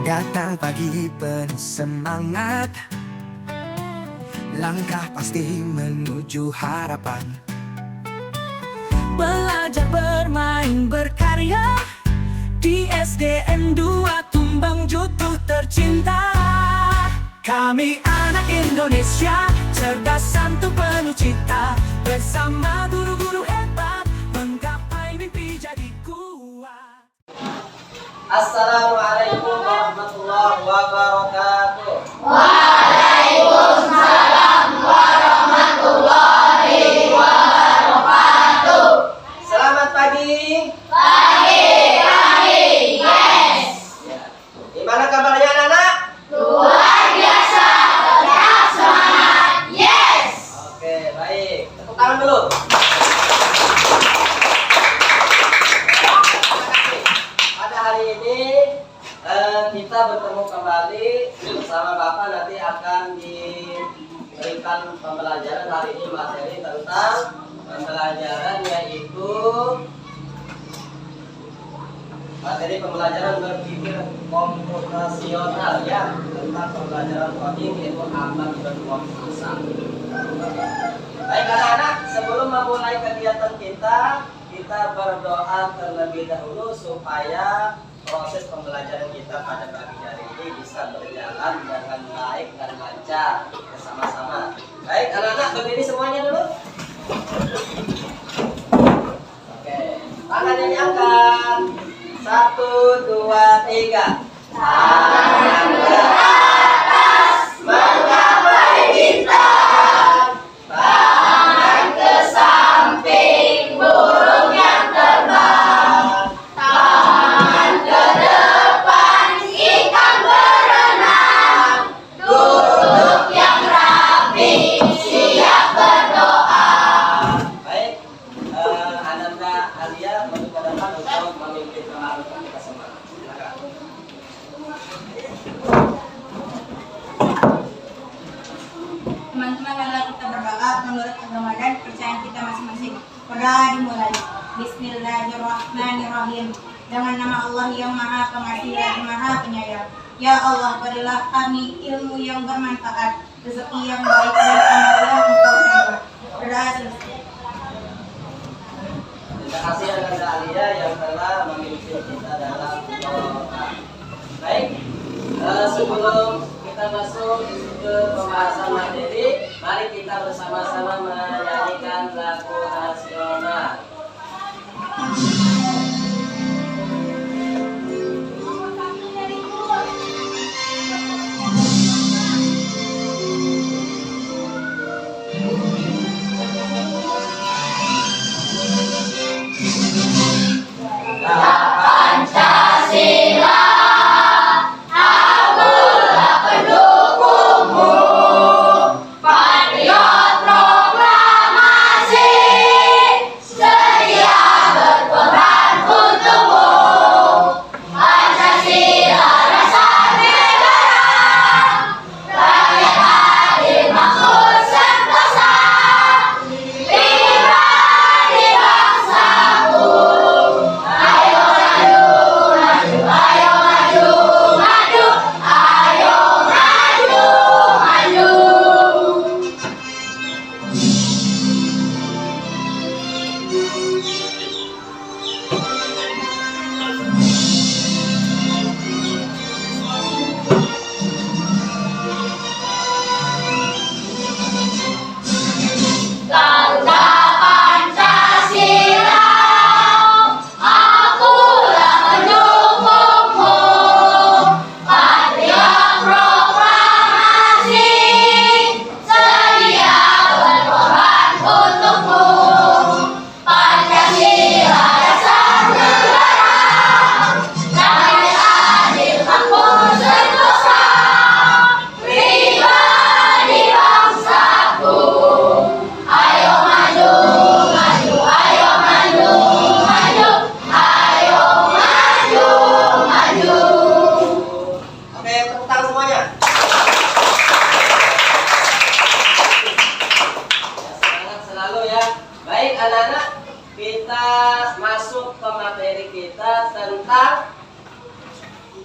Datang pagi penuh semangat, langkah pasti menuju harapan. Belajar bermain berkarya di SDN 2 Tumbang Jutuh tercinta. Kami anak Indonesia, cerdas santun penuh cita. Bersama guru-guru hebat, menggapai mimpi jadi kuat. Assalamualaikum warahmatullahi wabarakatuh. Waalaikumsalam warahmatullahi wabarakatuh. Selamat pagi. Pagi, yes. Gimana kabarnya anak-anak? Luar biasa, tetap semangat, yes. Oke, baik. Tepuk tangan dulu. Pada hari ini kita bertemu kembali bersama Bapak. Nanti akan diberikan pembelajaran hari ini, materi tentang pembelajaran, yaitu materi pembelajaran berpikir komputasional, ya, tentang pembelajaran coding, yaitu abad berkomputer. Baik anak-anak, sebelum memulai kegiatan kita berdoa terlebih dahulu supaya proses pembelajaran kita pada pagi hari ini bisa berjalan dengan baik dan lancar bersama-sama. Baik anak-anak, berdiri semuanya dulu. Oke, tangannya diangkat. 1, 2, 3. Tangan ke atas, menggapai bintang. Tangan ke samping, burung yang terbang. Tangan ke depan, ikan berenang. Duduk yang rapi, siap berdoa. Baik, Ananda Alia maju ke depan untuk memimpin pembahasan kita semua. Silakan. Teman-teman, adalah kita berdoa menurut agama dan kepercayaan kita masing-masing. Berdoa dimulai. Bismillahirrahmanirrahim. Dengan nama Allah yang Maha Pengasih dan Maha Penyayang. Ya Allah, berilah kami ilmu yang bermanfaat, rezeki yang baik, dan amal yang Engkau ridha. Berdoa selesai. Terima kasih Ananda Alia yang telah memimpin kita dalam doa. Baik, sebelum kita masuk ke pembahasan materi, mari kita bersama-sama menyanyikan lagu nasional. Pancasila, akulah pendukungmu, patriot proklamasi, sedia berperang untukmu. Pancasila dasar negara, rakyat adil makmur sentosa, pribadi bangsaku. Ayo maju, maju, ayo maju, maju, ayo maju, maju. Garuda Pancasila, akulah pendukungmu, patriot proklamasi, sedia berkorban untukmu. Pancasila dasar negara, rakyat adil makmur sentosa, pribadi bangsaku. Ayo maju, maju, ayo maju, maju, ayo maju, maju. Oke, tepuk tangan semuanya. Semangat selalu ya. Baik anak-anak, kita masuk ke materi kita tentang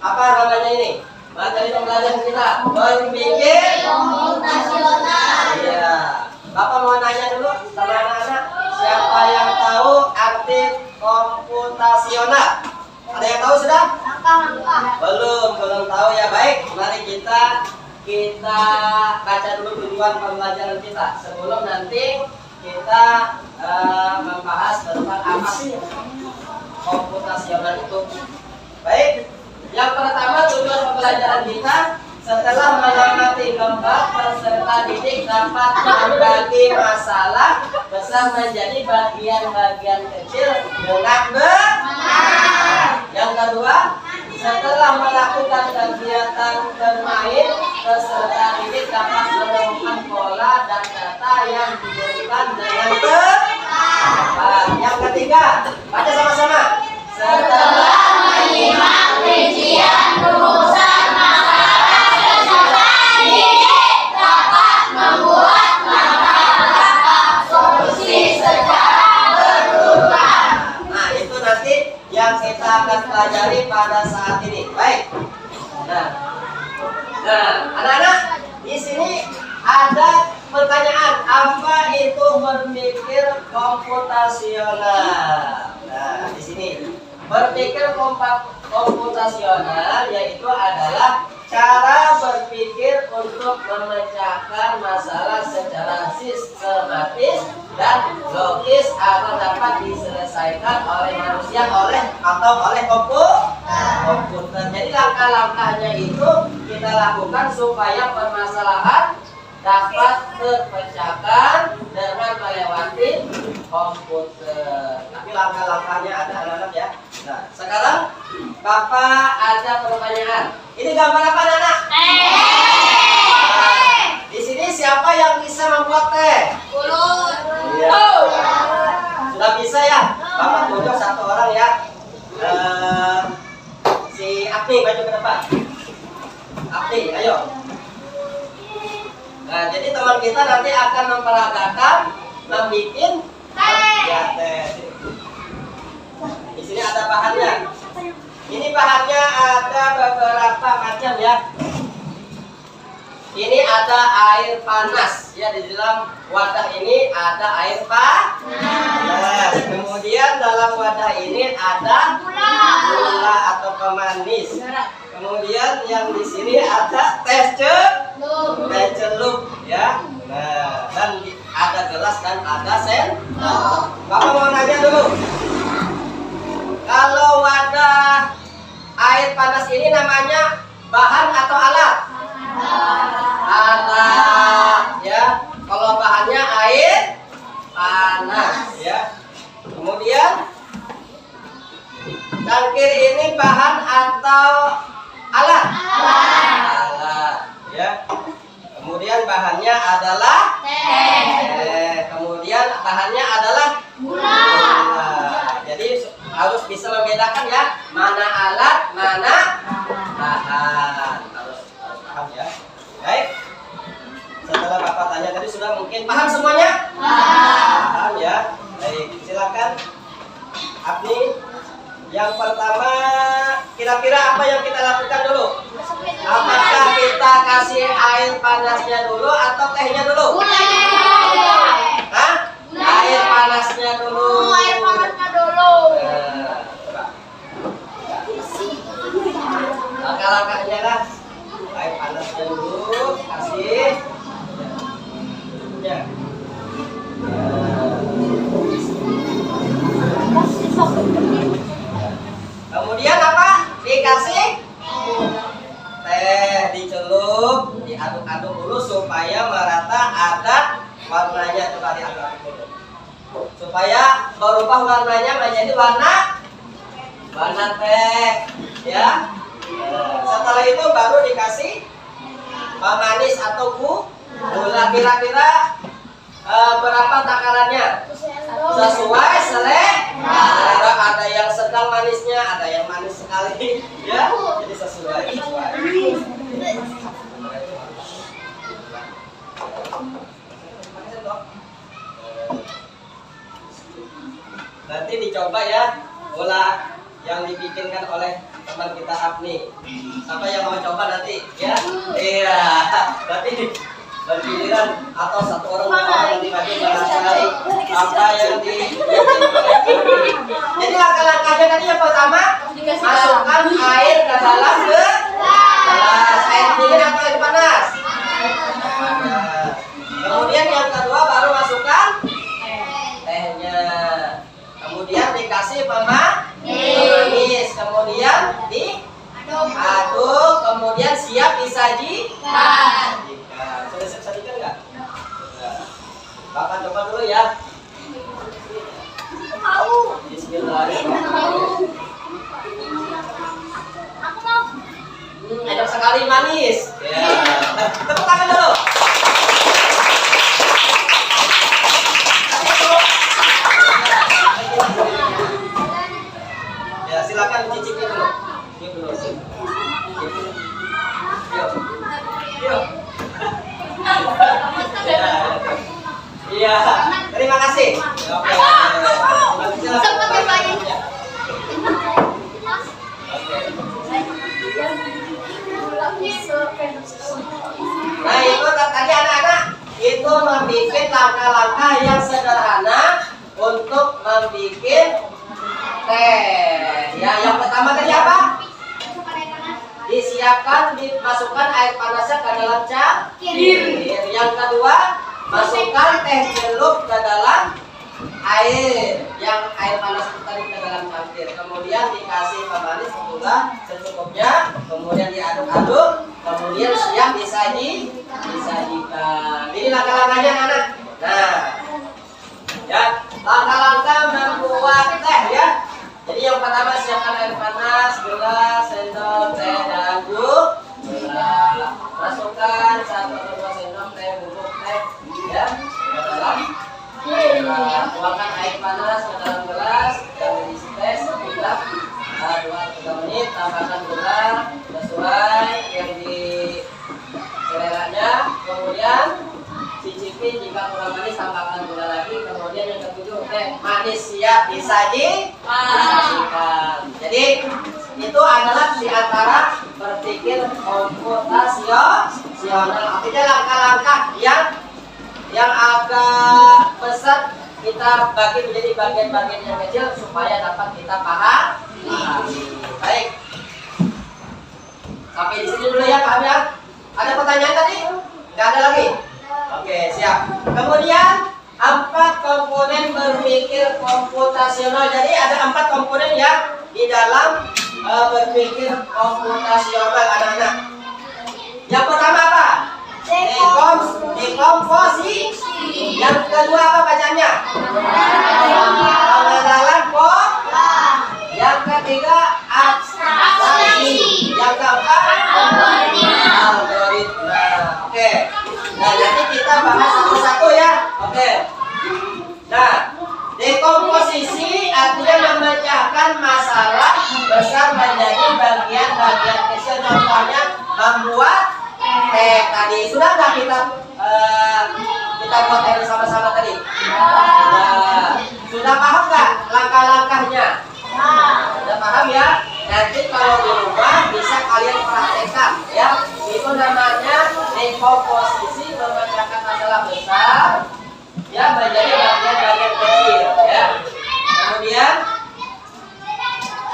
apa namanya ini? Materi pembelajaran kita berpikir Komputasional. Iya. Bapak mau nanya dulu sama anak-anak, siapa yang tahu arti komputasional? Ada yang tahu sudah? Belum tahu ya. Baik, mari kita baca dulu tujuan pembelajaran kita sebelum nanti kita membahas tentang apa sih komputasional itu. Baik, yang pertama tujuan pembelajaran kita setelah mengamati gambar, peserta didik dapat membagi masalah besar menjadi bagian-bagian kecil dengan benar. Yang kedua, setelah melakukan kegiatan bermain, peserta didik dapat menemukan pola dan data yang diberikan dengan tepat. Yang ketiga, baca sama-sama. Setelah Menyimak rincian rumusan masalah, peserta didik dapat membuat langkah-langkah solusi secara berurutan. Nah, itu nanti yang kita akan pelajari pada saat ini. Baik. Nah, anak-anak, di sini ada pertanyaan, apa itu berpikir komputasional? Nah, di sini berpikir komputasional yaitu adalah cara berpikir untuk memecahkan masalah secara sistematis dan logis agar dapat diselesaikan oleh manusia oleh komputer. Jadi langkah-langkahnya itu kita lakukan supaya permasalahan dapat terpecahkan dengan melewati komputer. Tapi langkah-langkahnya ada anak-anak ya. Nah, sekarang Bapak ada pertanyaan. Ini gambar apa anak-anak? Nah, di sini siapa yang bisa membuat teh? Iya. Sudah bisa ya? Bapak tunjuk satu orang ya. Si Apni maju ke depan. Apni, ayo. Nah, jadi teman kita nanti akan memperagakan membuat teh. Di sini ada bahannya. Ini bahannya ada beberapa macam ya. Ini ada air panas ya, di dalam wadah ini ada air panas. Kemudian dalam wadah ini ada gula atau pemanis. Kemudian yang di sini ada teh celup ya. Nah, dan ada gelas dan ada sendok. Bapak mau nanya dulu. Kalau wadah air panas ini namanya bahan atau alat? Alat ya. Kalau bahannya air panas ya. Kemudian cangkir ini bahan atau alat? Alat ya. Kemudian bahannya adalah teh. Kemudian bahannya adalah gula. Jadi harus bisa membedakan ya, mana alat, mana bahan. Harus paham ya. Baik. Setelah Bapak tanya tadi sudah mungkin paham semuanya? Paham ya. Baik, silakan Abni. Yang pertama, kira-kira apa yang kita lakukan dulu? Apakah kita kasih air panasnya dulu atau tehnya dulu? Hah? Air panasnya dulu. Langkah-langkahnya lah. Air panasnya dulu, kasih. Ya. Kemudian apa? Dikasih teh, dicelup, diaduk-aduk dulu supaya merata ada warnanya. Coba diaduk-aduk dulu. Supaya berubah warnanya menjadi warna teh, ya. Setelah itu baru dikasih pemanis atau gula. Kira-kira berapa takarannya? Sesuai selera. Ada yang sedang manisnya, ada yang manis sekali, ya. Jadi sesuai. Nanti dicoba ya gula yang dibikinkan oleh teman kita Afni. Siapa yang mau coba nanti? Ya? Iya. Berarti bergiliran atau satu orang nanti bagi menguasai apa yang di. Jadi langkah-langkahnya tadi yang pertama, masukkan air ke dalam gelas. Air dingin atau air panas? Kemudian yang kedua baru masukkan tehnya. Kemudian dikasih pemanis. Kemudian diaduk. Kemudian siap disajikan. Sudah siap sajikan nggak? Bapak coba dulu ya. Bismillahirrahmanirrahim. Enak sekali manis. Ya. Tepuk tangan dulu. Ya, silakan cicipi dulu. Yuk dulu. Yuk. Yuk. Iya. Terima kasih. Oke. Sempat dibayar. Nah, itu tadi anak-anak itu membuat langkah-langkah yang sederhana untuk membuat teh. Ya, yang pertama tadi apa? Disiapkan, dimasukkan air panasnya ke dalam cangkir. Yang kedua, masukkan teh celup ke dalam air yang air panas tadi ke dalam cangkir. Kemudian dikasih pemanis gula secukupnya. Kemudian diaduk-aduk. Kemudian siap disajikan. Ini langkah-langkahnya anak. Nah, ya langkah-langkah membuat teh ya. Jadi yang pertama siapkan air panas, gula, sendok teh dan gula. Masukkan 1 atau 2 sendok teh bubuk teh ya ke dalam. Tuangkan air panas ke dalam gelas dan diisi teh sekitar 2 atau 3 menit. Tambahkan gula sesuai yang di seleranya. Kemudian cicipi, jika kurang manis tambahkan gula lagi. Kemudian yang ketujuh, teh manis siap disajikan. Jadi itu adalah diantara berpikir komputasional. Artinya langkah-langkah yang agak besar kita bagi menjadi bagian-bagian yang kecil supaya dapat kita pahami. Baik. Sampai di sini dulu ya, paham ya? Ada pertanyaan tadi? Nggak ada lagi? Oke, siap. Kemudian 4 komponen berpikir komputasional. Jadi ada 4 komponen yang di dalam berpikir komputasional anak-anak. Yang pertama apa? Dekomposisi. Yang kedua apa bacanya? Pengenalan pola. Yang ketiga abstraksi. Yang keempat algoritma. Oke. Nah, nanti kita bahas satu-satu ya. Oke. Nah, dekomposisi artinya memecahkan masalah besar menjadi bagian-bagian kecil. Contohnya membuat teh tadi. Sudah nggak kita buat teh sama-sama tadi? Sudah paham nggak langkah-langkahnya? Sudah paham ya? Nanti kalau di rumah bisa kalian praktekkan ya. Itu namanya dekomposisi, memecahkan masalah besar ya menjadi bagian-bagian kecil ya. Kemudian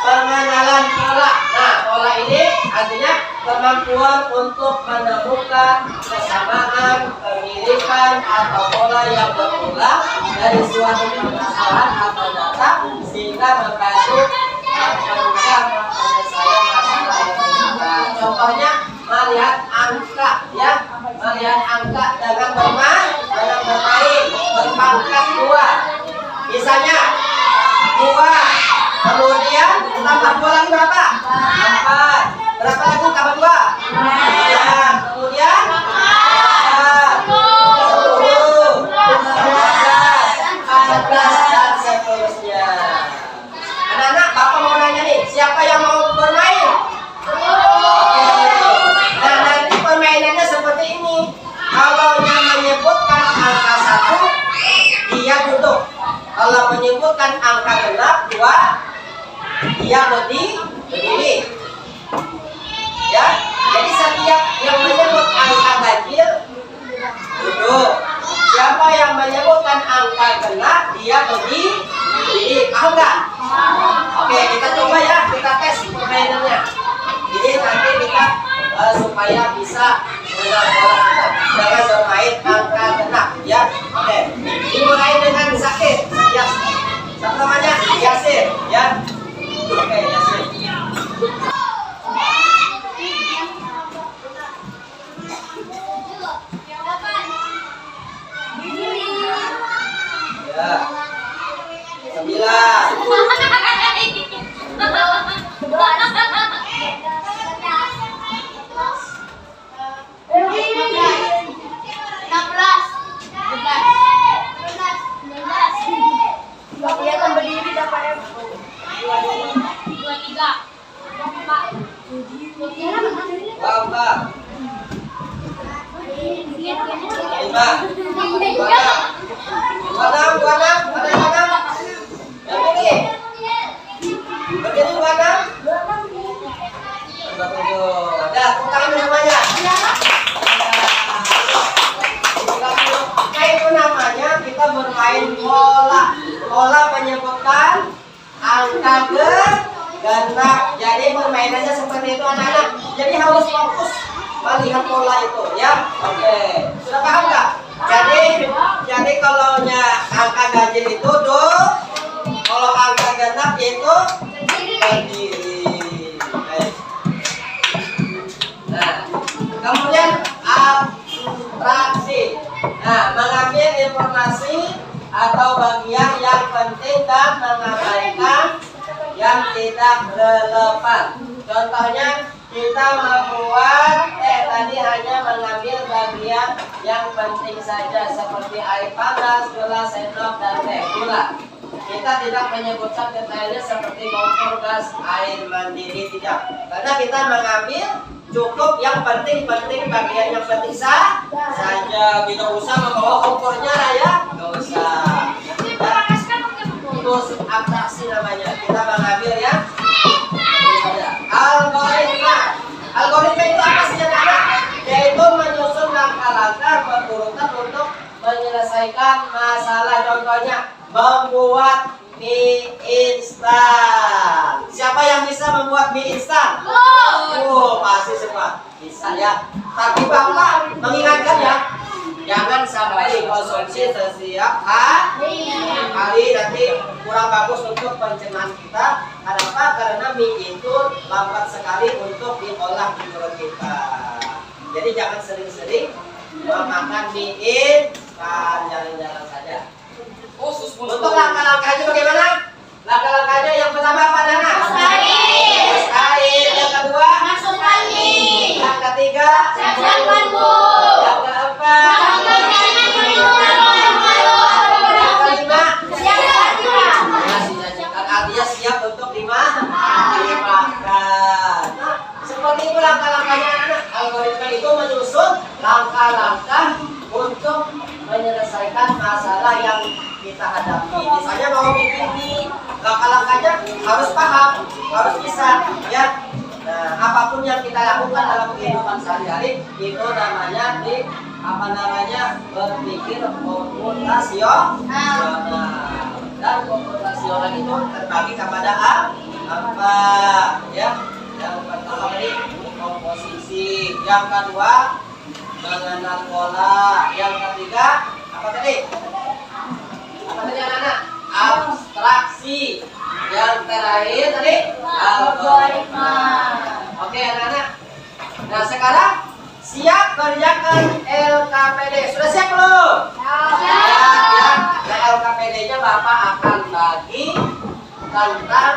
pengenalan pola. Nah, pola ini artinya kemampuan untuk menemukan kesamaan, kemiripan atau pola yang berulang dari suatu permasalahan atau data sehingga membantu penyelesaian masalah yang berbeda. Contohnya melihat angka ya, melihat angka dengan bermain berpangkat 2. Misalnya 2, kemudian tambah 2 lagi berapa? 4. Berapa lagi tambah 2? 9. Kemudian 10, 11, 14 dan seterusnya. Anak-anak, Bapak mau nanya nih, siapa yang mau bermain? Nah, nanti permainannya seperti ini. Kalau yang menyebutkan angka 1, dia duduk. Kalau menyebutkan angka genap 2, dia berdiri. Ya, jadi setiap yang menyebut angka ganjil duduk. Siapa yang menyebutkan angka genap dia berdiri. Paham nggak? Oke, kita coba ya, kita tes permainannya. Jadi nanti kita supaya bisa mengenal pola kita. Jangan bermain angka genap ya. Oke, dimulai dengan Zakir. Ya, siapa namanya? Yasir ya. Oke, Yasir. Ya. 9. Kelihatan berdiri dapat Bamba. 5. 26. Ada 26. Yang ini. Berdiri 26. 27. Ada tangan semuanya. Nah, itu namanya kita bermain pola. Pola menyebutkan angka genap. Jadi permainannya seperti itu anak-anak. Jadi harus fokus melihat pola itu ya. Oke, sudah paham nggak? Jadi kalau angka ganjil itu kalau angka genap itu berdiri. Nah, kemudian abstraksi. Nah, mengambil informasi atau bagian yang penting dan mengabaikan yang tidak relevan. Contohnya kita membuat tadi hanya mengambil bagian yang penting saja seperti air panas, gelas, sendok, dan teh gula. Kita tidak menyebutkan detailnya seperti kompor, gas, air mandiri, tidak. Karena kita mengambil cukup yang penting-penting, bagian yang penting saja. Tidak usah membawa kompornya lah ya, nggak usah. Terus abstraksi namanya. Kita mengambil ya. Algoritma. Algoritma itu apa sih anak-anak? Yaitu menyusun langkah-langkah berurutan untuk menyelesaikan masalah. Contohnya membuat mie instan. Siapa yang bisa membuat mie instan? Pasti semua bisa ya. Tapi Bapak mengingatkan ya, jangan sampai dikonsumsi setiap hari, nanti kurang bagus untuk pencernaan kita. Kenapa? Karena mie itu lambat sekali untuk diolah di mulut kita. Jadi jangan sering-sering memakan mie instan, jalan-jalan saja. Untuk langkah-langkahnya bagaimana? Langkah-langkahnya yang pertama apa Nana? Masuk air. Yang kedua? Masuk angin. Yang ketiga? Siapkan bu. Yang keempat? Yang kelima? Artinya siap untuk dimakan. Seperti itu langkah-langkahnya anak. Algoritma itu menyusun langkah-langkah untuk menyelesaikan masalah yang kita hadapi. Misalnya mau bikin mie, langkah-langkahnya harus paham, harus bisa ya. Nah, apapun yang kita lakukan dalam kehidupan sehari-hari itu namanya berpikir komputasional. Dan komputasional itu terbagi kepada apa ya? Yang pertama tadi komposisi, yang kedua mengenal pola, yang ketiga apa tadi? Apa tadi anak-anak? Abstraksi. Yang terakhir tadi algoritma. Oke anak-anak. Nah sekarang siap kerjakan LKPD. Sudah siap belum? Siap. Nah LKPD-nya Bapak akan bagi tentang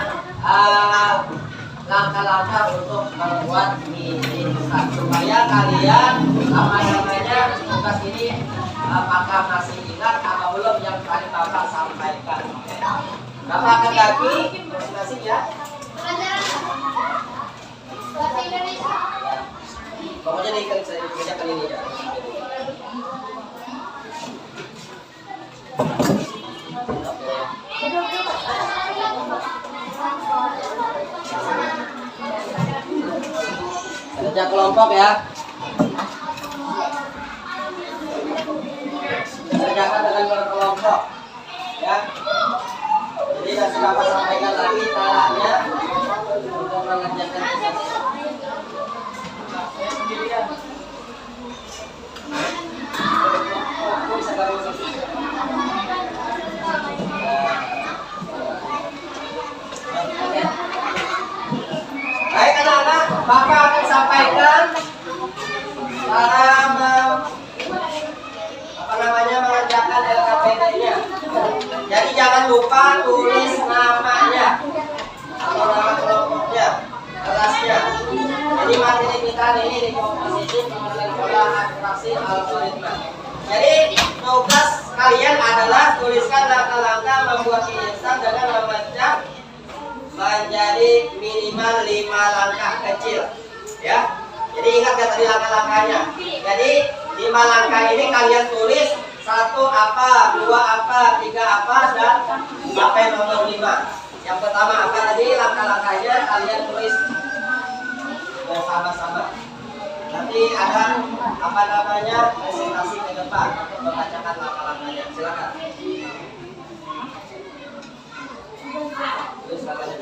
langkah-langkah untuk membuat mie instan supaya kalian tugas ini apakah masih ingat atau belum yang tadi Bapak sampaikan. Bapak akan bagi masing-masing ya. Pokoknya dikerjakan ini ya. Kerja kelompok ya. Kerjakan dengan berkelompok ya. Jadi nanti Bapak sampaikan lagi caranya untuk mengerjakan tugas. Bisa gabung sih. Baik anak-anak, Bapak akan sampaikan cara mengerjakan LKPD-nya. Jadi jangan lupa tulis namanya atau nama kelompoknya, kelasnya. Jadi materi kita ini di komposisi pengertian pola atraksi algoritma. Jadi tugas kalian adalah tuliskan langkah-langkah membuat mie instan dengan memecah menjadi minimal 5 langkah kecil ya. Jadi ingat ya tadi langkah-langkahnya. Jadi 5 langkah ini kalian tulis 1 apa, 2 apa, 3 apa, dan sampai nomor 5. Yang pertama apa tadi langkah-langkahnya kalian tulis bersama-sama. Nanti ada apa namanya presentasi ke depan untuk membacakan langkah-langkahnya. Silakan. Tulis langkahnya.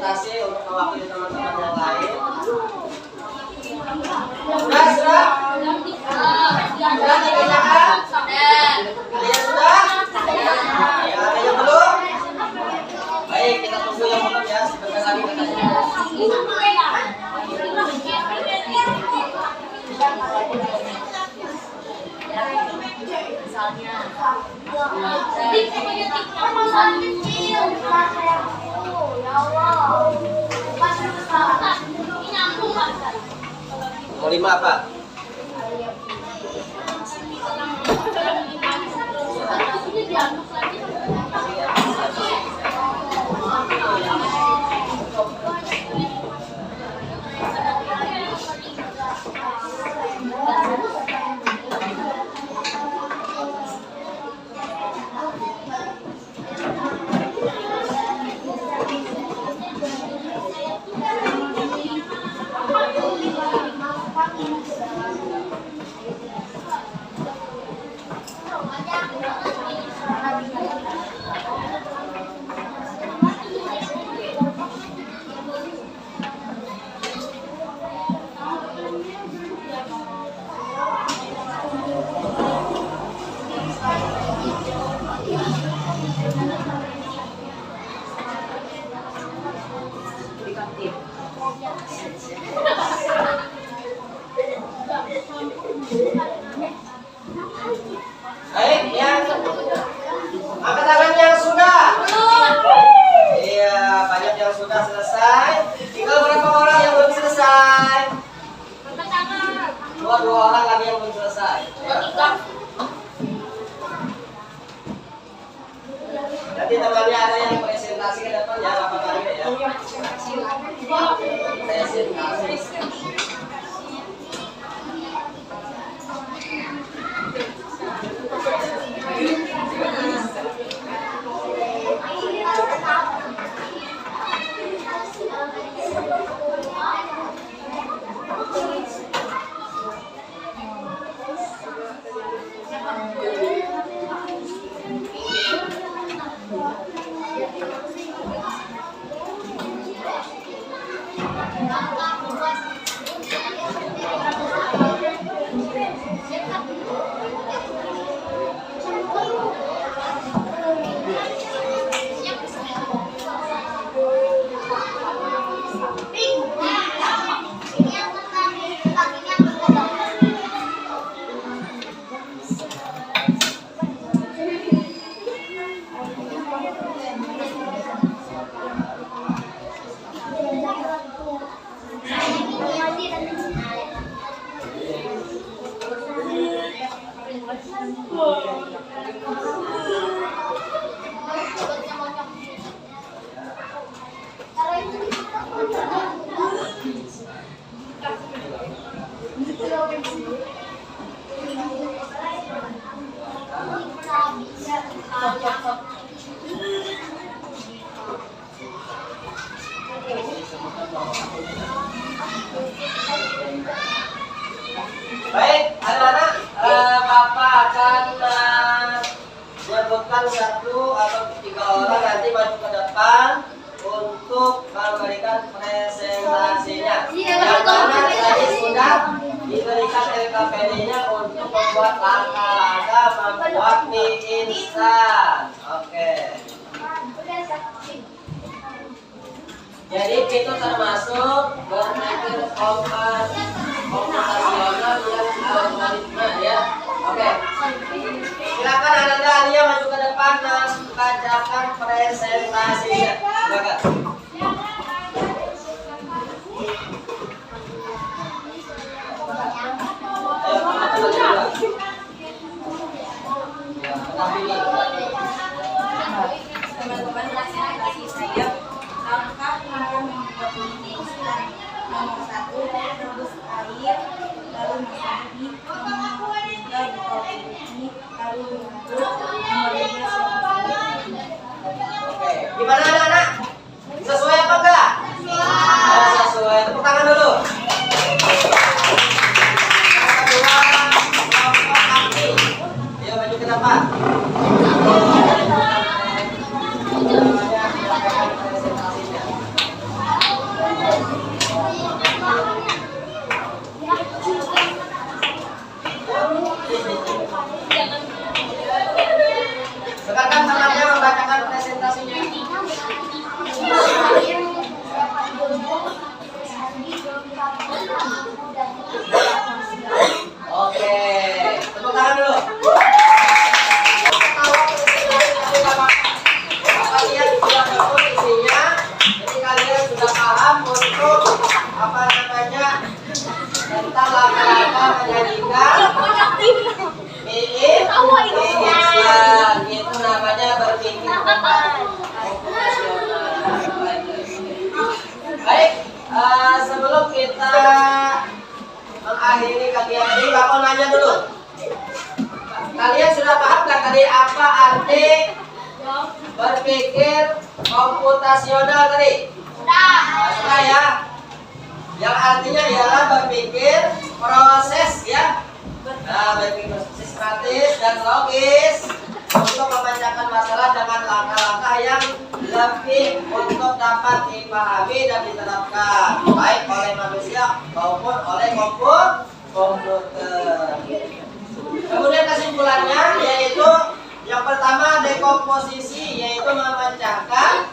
presentasi untuk mewakili teman-teman yang lain. Sudah? Sudah dikerjakan? Kalian sudah? Ya, ada yang belum? Baik, kita tunggu yang belum ya. Sebentar lagi kita mau 5 apa? Baik, yang angkat tangan yang sudah. Iya, banyak yang sudah selesai. Tinggal berapa orang yang belum selesai? Dua orang lagi yang belum selesai. Ya. Nanti temannya ada yang presentasi ke depan ya, apa kali ya? Presentasi. Baik, anak-anak, Bapak akan menyebutkan 1 atau 3 orang nanti maju ke depan untuk memberikan presentasinya. Yang mana tadi sudah diberikan LKPD-nya untuk membuat langkah-langkah membuat mie instan. Oke. Jadi itu termasuk berpikir komputasional yang algoritma ya. Oke. Silakan Ananda Alia maju ke depan dan bacakan presentasinya. Silakan. Ayo, teman-teman juga. Ya, ini. Teman-teman, presentasi saya langkah cara membuat mie instan. Nomor 1, rebus air, lalu masak mie. Nomor 3, buka mie, lalu diaduk. Nomor 5, Oke, gimana anak-anak? Sesuai apa enggak? Oh, sesuai. Tepuk tangan dulu. Kedua, kelompok kaki. Ayo maju ke depan. Namanya menyampaikan presentasinya. kita mengakhiri kegiatan ini, Bapak nanya dulu. Kalian sudah paham kan tadi apa arti berpikir komputasional tadi? Sudah ya. Yang artinya ialah berpikir proses ya. Nah, berpikir sistematis dan logis untuk memecahkan masalah dengan langkah-langkah yang lebih untuk dapat dipahami dan diterapkan baik oleh manusia maupun oleh komputer. Kemudian kesimpulannya yaitu yang pertama dekomposisi, yaitu memecahkan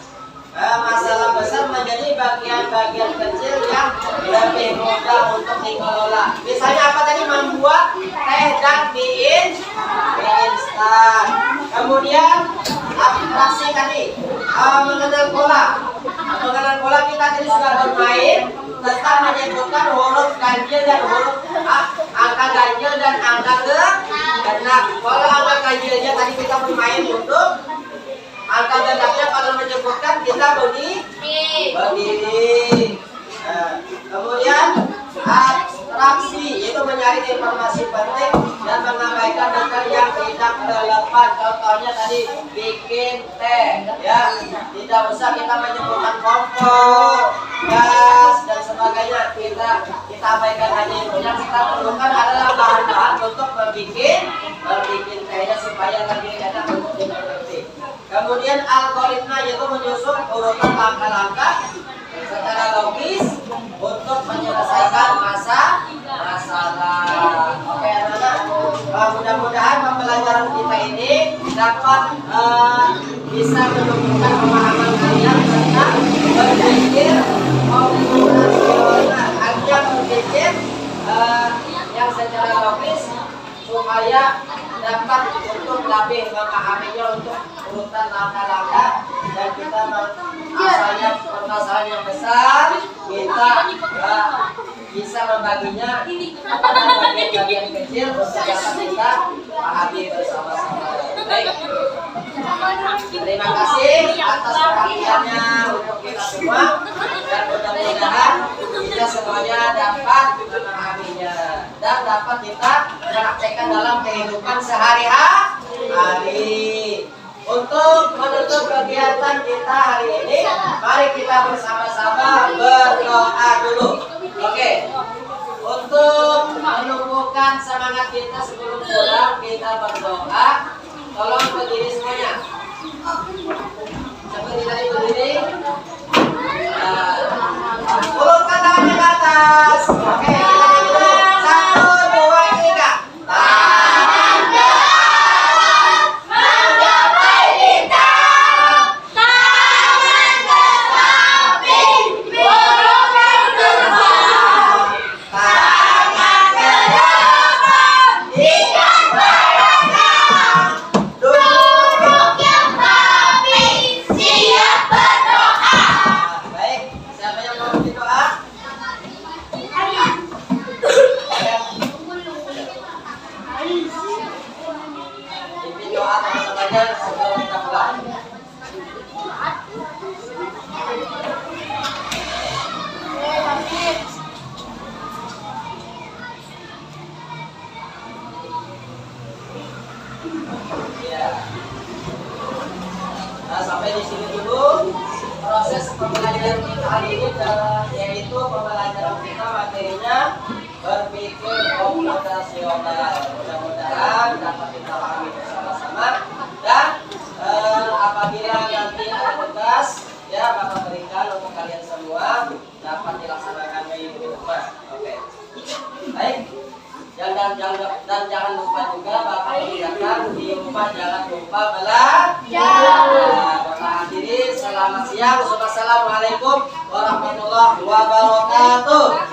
masalah besar menjadi bagian-bagian kecil yang lebih mudah untuk dikelola. Misalnya apa tadi, membuat teh dan mie instan. Kemudian abstraksi tadi, mengenal pola. Mengenal pola kita tadi sudah bermain tentang menyebutkan huruf ganjil dan huruf angka ganjil dan angka genap. Kalau angka ganjilnya tadi kita bermain untuk angka genapnya kalau menyebutkan kita berdiri. Kemudian abstraksi yaitu mencari informasi penting dan mengabaikan detail yang tidak relevan. Contohnya tadi bikin teh, ya tidak usah kita menyebutkan kompor, gas dan sebagainya. Kita abaikan hanya itu. Yang kita perlukan adalah bahan-bahan untuk berbikin tehnya supaya lebih enak untuk dimengerti. Kemudian algoritma yaitu menyusun urutan langkah-langkah secara logis untuk menyelesaikan masalah. Oke, anak-anak, mudah-mudahan pembelajaran kita ini dapat bisa menumbuhkan pemahaman kalian tentang berpikir komputasional. Artinya berpikir yang secara logis supaya dapat untuk lebih memahaminya untuk urutan langkah-langkah dan kita asalnya permasalahan yang besar kita bisa membaginya kepada bagian-bagian kecil untuk dapat kita pahami bersama-sama. Baik, terima kasih atas perhatiannya untuk kita semua dan mudah-mudahan kita semuanya dapat memahaminya dan dapat kita praktekkan dalam kehidupan sehari-hari. Untuk menutup kegiatan kita hari ini, mari kita bersama-sama berdoa dulu. Oke. Untuk menumbuhkan semangat kita sebelum pulang, kita berdoa. Tolong berdiri semuanya. Seperti tadi berdiri. Ulurkan tangannya ke atas. Oke. Satu, dua, tiga. Sampai di sini dulu proses pembelajaran kita hari ini, yaitu pembelajaran kita materinya berpikir komputasional. Mudah-mudahan dapat kita pahami bersama-sama dan apabila nanti ada tugas ya Bapak berikan untuk kalian semua dapat dilaksanakan di rumah. Oke. Baik. Dan jangan lupa juga Bapak mengingatkan di rumah jangan lupa belajar. Bapak hadirin, selamat siang. Wassalamualaikum warahmatullahi wabarakatuh.